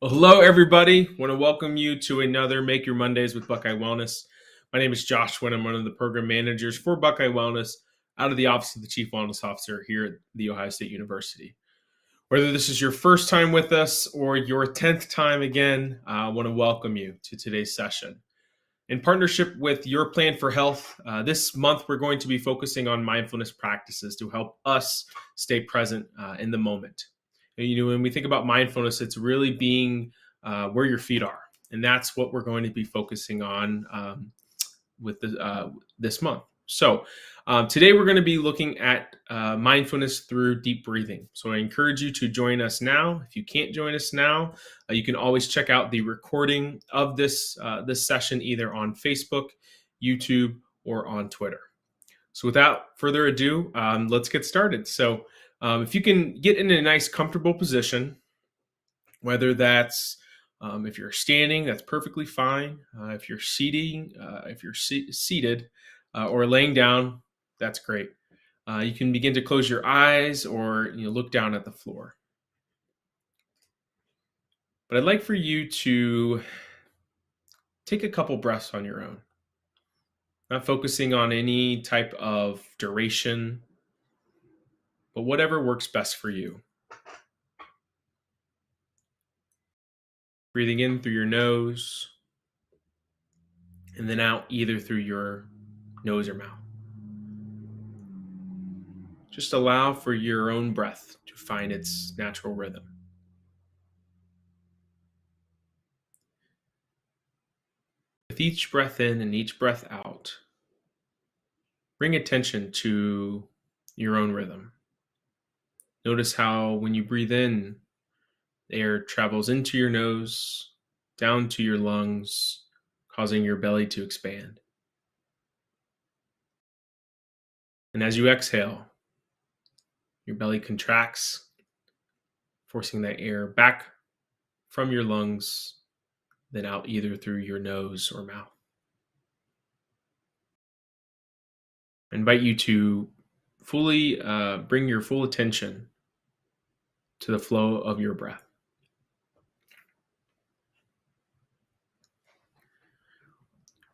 Well, hello, everybody. Want to welcome you to another Make Your Mondays with Buckeye Wellness. My name is Joshua, and I'm one of the program managers for Buckeye Wellness out of the Office of the Chief Wellness Officer here at The Ohio State University. Whether this is your first time with us or your 10th time again, I want to welcome you to today's session. In partnership with Your Plan for Health, this month we're going to be focusing on mindfulness practices to help us stay present in the moment. When we think about mindfulness, it's really being where your feet are, and that's what we're going to be focusing on with this month. So today we're going to be looking at mindfulness through deep breathing. So I encourage you to join us now. If you can't join us now, you can always check out the recording of this session either on Facebook, YouTube, or on Twitter. So without further ado, let's get started. So if you can get in a nice comfortable position, whether that's if you're standing, that's perfectly fine. If you're seated or laying down, that's great. You can begin to close your eyes or look down at the floor. But I'd like for you to take a couple breaths on your own, not focusing on any type of duration, but whatever works best for you. Breathing in through your nose and then out either through your nose or mouth. Just allow for your own breath to find its natural rhythm. With each breath in and each breath out, bring attention to your own rhythm. Notice how when you breathe in, air travels into your nose, down to your lungs, causing your belly to expand. And as you exhale, your belly contracts, forcing that air back from your lungs, then out either through your nose or mouth. I invite you to fully bring your full attention to the flow of your breath.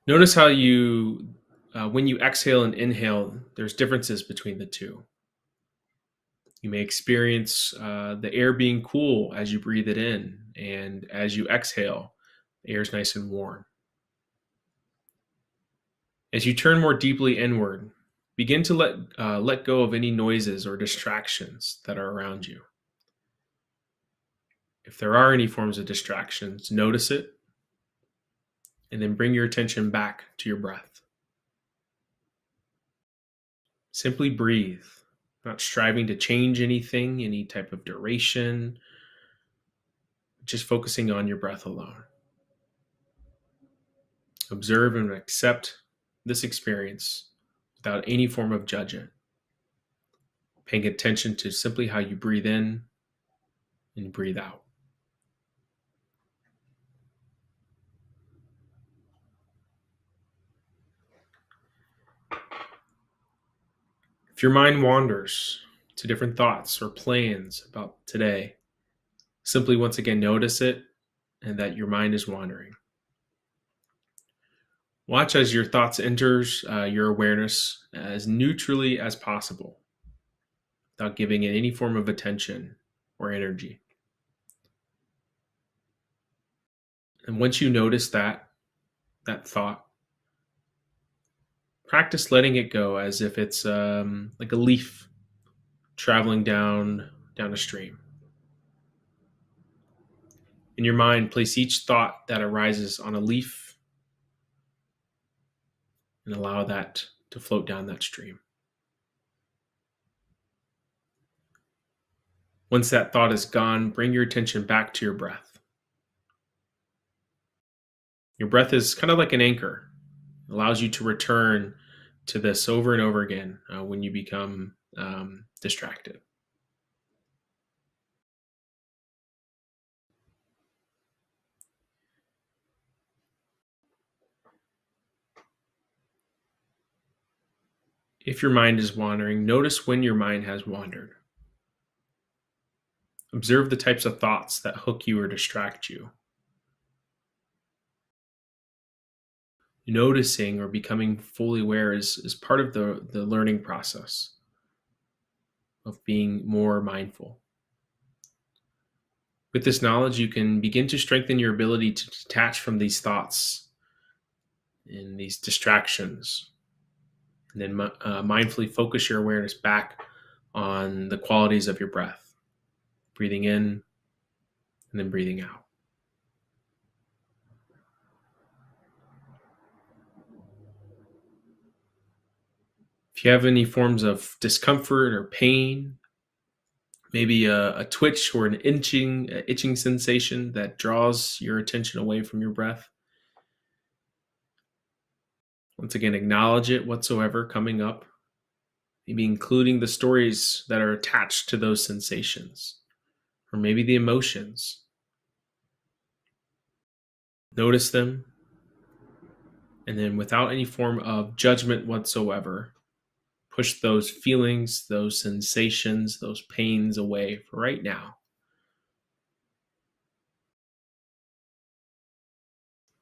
Notice how when you exhale and inhale, there's differences between the two. You may experience the air being cool as you breathe it in, and as you exhale, the air is nice and warm. As you turn more deeply inward, begin to let go of any noises or distractions that are around you. If there are any forms of distractions, notice it, and then bring your attention back to your breath. Simply breathe, not striving to change anything, any type of duration, just focusing on your breath alone. Observe and accept this experience without any form of judgment, paying attention to simply how you breathe in and breathe out. If your mind wanders to different thoughts or plans about today, simply once again notice it and that your mind is wandering. Watch as your thoughts enters your awareness as neutrally as possible, without giving it any form of attention or energy. And once you notice that thought, practice letting it go as if it's like a leaf traveling down a stream. In your mind, place each thought that arises on a leaf and allow that to float down that stream. Once that thought is gone, bring your attention back to your breath. Your breath is kind of like an anchor. It allows you to return to this over and over again when you become distracted. If your mind is wandering, notice when your mind has wandered. Observe the types of thoughts that hook you or distract you. Noticing or becoming fully aware is part of the learning process of being more mindful. With this knowledge, you can begin to strengthen your ability to detach from these thoughts and these distractions, and then mindfully focus your awareness back on the qualities of your breath, breathing in and then breathing out. If you have any forms of discomfort or pain, maybe a twitch or an itching sensation that draws your attention away from your breath, once again, acknowledge it whatsoever coming up, maybe including the stories that are attached to those sensations, or maybe the emotions. Notice them, and then without any form of judgment whatsoever, push those feelings, those sensations, those pains away for right now.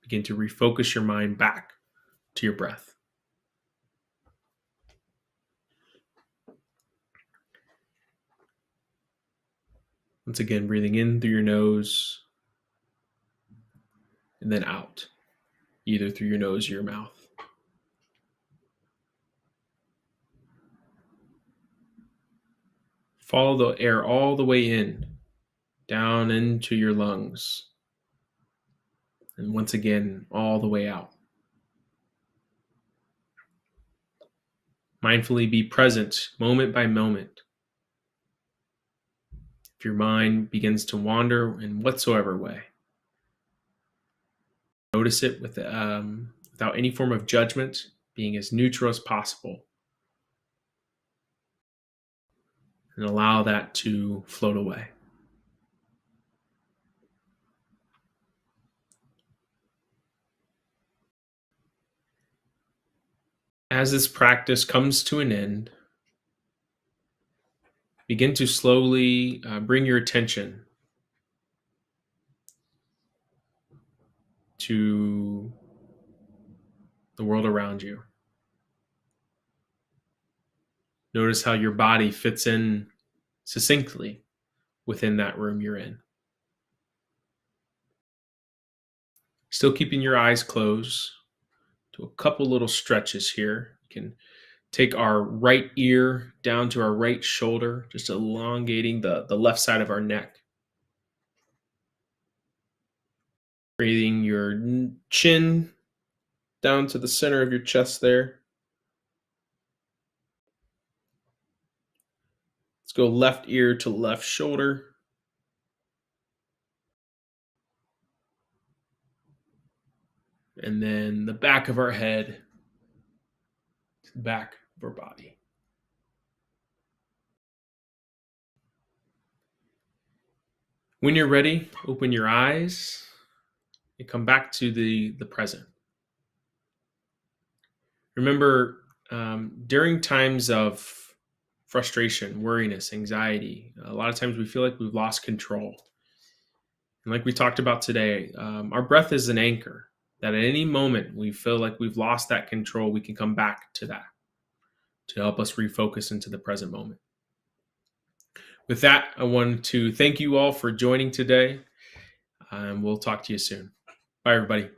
Begin to refocus your mind back to your breath. Once again, breathing in through your nose and then out, either through your nose or your mouth. Follow the air all the way in, down into your lungs, and once again, all the way out. Mindfully be present moment by moment. If your mind begins to wander in whatsoever way, notice it without any form of judgment, being as neutral as possible, and allow that to float away. As this practice comes to an end, begin to slowly bring your attention to the world around you. Notice how your body fits in succinctly within that room you're in. Still keeping your eyes closed. Do a couple little stretches here. You can take our right ear down to our right shoulder, just elongating the left side of our neck. Breathing your chin down to the center of your chest there. Let's go left ear to left shoulder. And then the back of our head to the back of our body. When you're ready, open your eyes and come back to the present. Remember, during times of frustration, worriness, anxiety, a lot of times we feel like we've lost control. And like we talked about today, our breath is an anchor that at any moment we feel like we've lost that control, we can come back to that to help us refocus into the present moment. With that, I want to thank you all for joining today, and we'll talk to you soon. Bye, everybody.